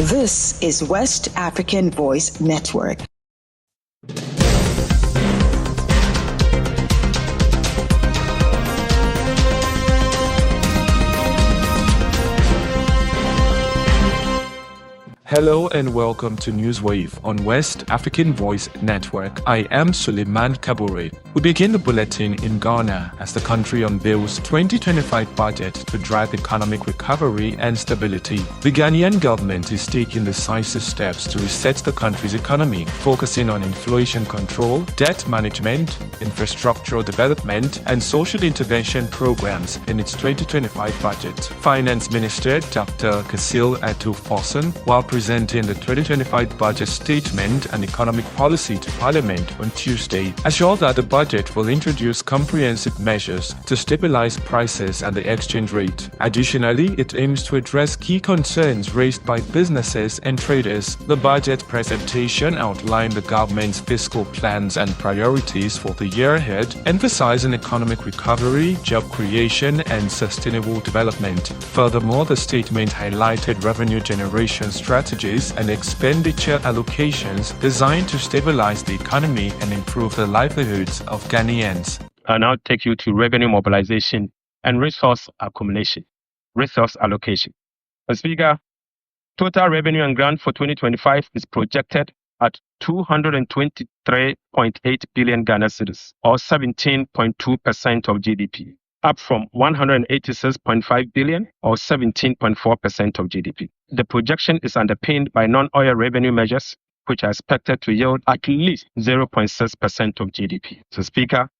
This is West African Voice Network. Hello and welcome to Newswave on West African Voice Network. I am Suleiman Kabore. We begin the bulletin in Ghana as the country unveils 2025 budget to drive economic recovery and stability. The Ghanaian government is taking decisive steps to reset the country's economy, focusing on inflation control, debt management, infrastructural development, and social intervention programs in its 2025 budget. Finance Minister Dr. Kasil Atu-Fosun, while presenting the 2025 budget statement and economic policy to Parliament on Tuesday, assured that the budget will introduce comprehensive measures to stabilize prices and the exchange rate. Additionally, it aims to address key concerns raised by businesses and traders. The budget presentation outlined the government's fiscal plans and priorities for the year ahead, emphasizing economic recovery, job creation, and sustainable development. Furthermore, the statement highlighted revenue generation strategies and expenditure allocations designed to stabilize the economy and improve the livelihoods of Ghanaians. I'll now take you to revenue mobilization and resource accumulation, resource allocation. As Speaker, total revenue and grant for 2025 is projected at 223.8 billion Ghana cedis, or 17.2% of GDP, up from 186.5 billion, or 17.4% of GDP. The projection is underpinned by non-oil revenue measures, which are expected to yield at least 0.6% of GDP. So, Speaker,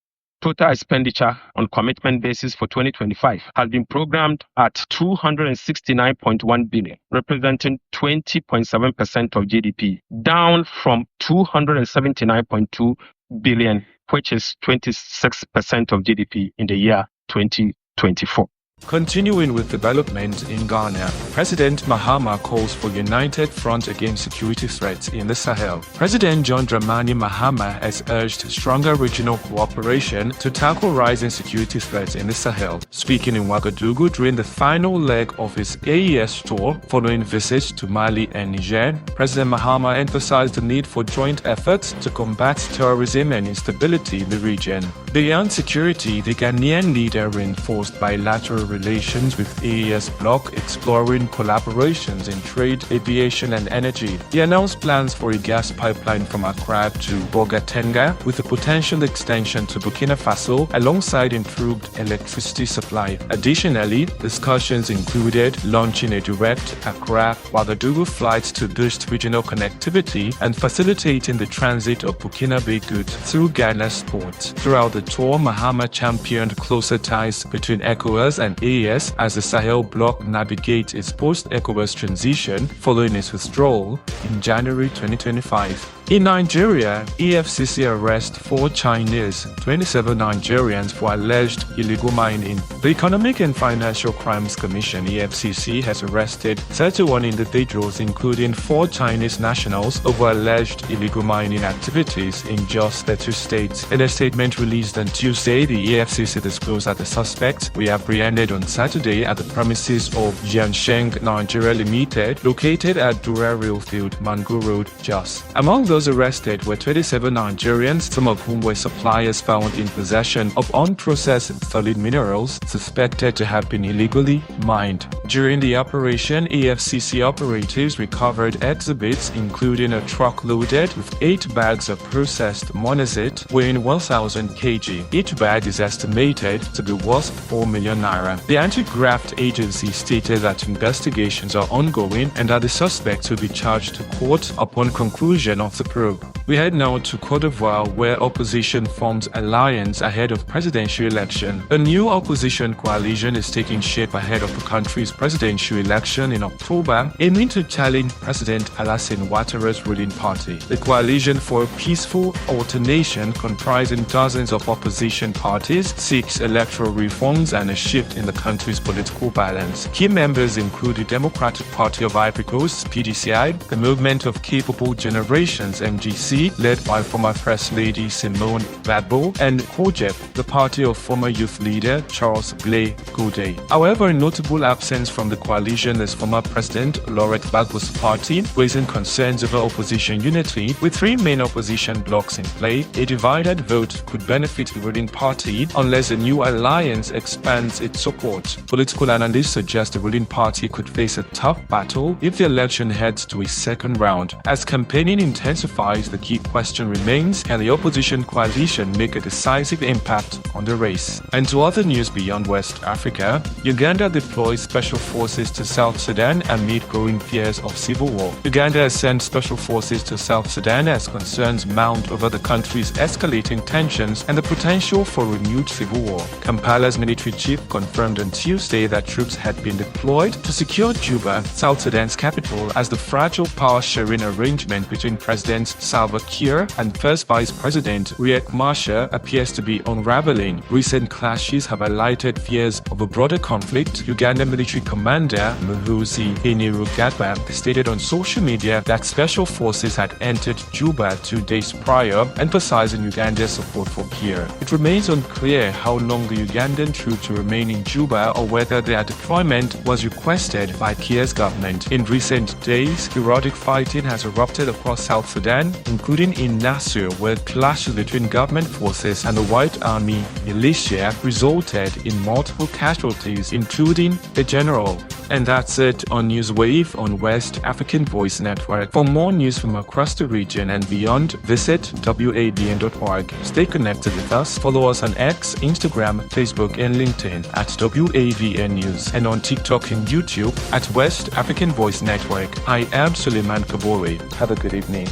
total expenditure on commitment basis for 2025 has been programmed at 269.1 billion, representing 20.7% of GDP, down from 279.2 billion, which is 26% of GDP in the year 2024. Continuing with development in Ghana, President Mahama calls for united front against security threats in the Sahel. President John Dramani Mahama has urged stronger regional cooperation to tackle rising security threats in the Sahel. Speaking in Ouagadougou during the final leg of his AES tour following visits to Mali and Niger, President Mahama emphasized the need for joint efforts to combat terrorism and instability in the region. Beyond security, the Ghanaian leader reinforced bilateral relations with AES bloc, exploring collaborations in trade, aviation, and energy. He announced plans for a gas pipeline from Accra to Bogatenga, with a potential extension to Burkina Faso, alongside improved electricity supply. Additionally, discussions included launching a direct Accra-Ouagadougou flight to boost regional connectivity and facilitating the transit of Burkinabe goods through Ghana's ports. Throughout the tour, Mahama championed closer ties between ECOWAS and AES as the Sahel bloc navigates its post-ECOWAS transition following its withdrawal in January 2025. In Nigeria, EFCC arrests 4 Chinese, 27 Nigerians for alleged illegal mining. The Economic and Financial Crimes Commission (EFCC) has arrested 31 individuals, including 4 Chinese nationals, over alleged illegal mining activities in just 30 states. In a statement released on Tuesday, the EFCC disclosed that the suspects were apprehended on Saturday at the premises of Jiansheng Nigeria Limited, located at Dura Railfield, Mango Road, Jos. Among those arrested were 27 Nigerians, some of whom were suppliers found in possession of unprocessed solid minerals suspected to have been illegally mined. During the operation, EFCC operatives recovered exhibits including a truck loaded with 8 bags of processed monazite weighing 1,000 kg. Each bag is estimated to be worth 4 million naira. The anti-graft agency stated that investigations are ongoing and that the suspects will be charged to court upon conclusion of the probe. We head now to Cote d'Ivoire, where opposition forms alliance ahead of presidential election. A new opposition coalition is taking shape ahead of the country's presidential election in October, aiming to challenge President Alassane Ouattara's ruling party. The Coalition for a Peaceful Alternation, comprising dozens of opposition parties, seeks electoral reforms and a shift in the country's political balance. Key members include the Democratic Party of Ivory Coast (PDCI), the Movement of Capable Generations (MGC), EFCC, led by former First Lady Simone Gbagbo, and COGEP, the party of former youth leader Charles Blé Goudé. However, a notable absence from the coalition is former President Laurent Gbagbo's party, raising concerns over opposition unity. With three main opposition blocs in play, a divided vote could benefit the ruling party unless a new alliance expands its support. Political analysts suggest the ruling party could face a tough battle if the election heads to a second round. As campaigning intensifies, the key question remains: can the opposition coalition make a decisive impact on the race? And to other news beyond West Africa, Uganda deploys special forces to South Sudan amid growing fears of civil war. Uganda has sent special forces to South Sudan as concerns mount over the country's escalating tensions and the potential for renewed civil war. Kampala's military chief confirmed on Tuesday that troops had been deployed to secure Juba, South Sudan's capital, as the fragile power-sharing arrangement between President Salva Kiir and First Vice President Riek Machar appears to be unraveling. Recent clashes have highlighted fears of a broader conflict. Uganda military commander Muhoozi Kainerugaba stated on social media that special forces had entered Juba 2 days prior, emphasizing Uganda's support for Kiir. It remains unclear how long the Ugandan troops will remain in Juba or whether their deployment was requested by Kiir's government. In recent days, periodic fighting has erupted across South Sudan, including in Nasir, where clashes between government forces and the White Army militia resulted in multiple casualties, including a general. And that's it on Newswave on West African Voice Network. For more news from across the region and beyond, visit WAVN.org. Stay connected with us. Follow us on X, Instagram, Facebook, and LinkedIn at WAVN News, and on TikTok and YouTube at West African Voice Network. I am Suleiman Kabore. Have a good evening.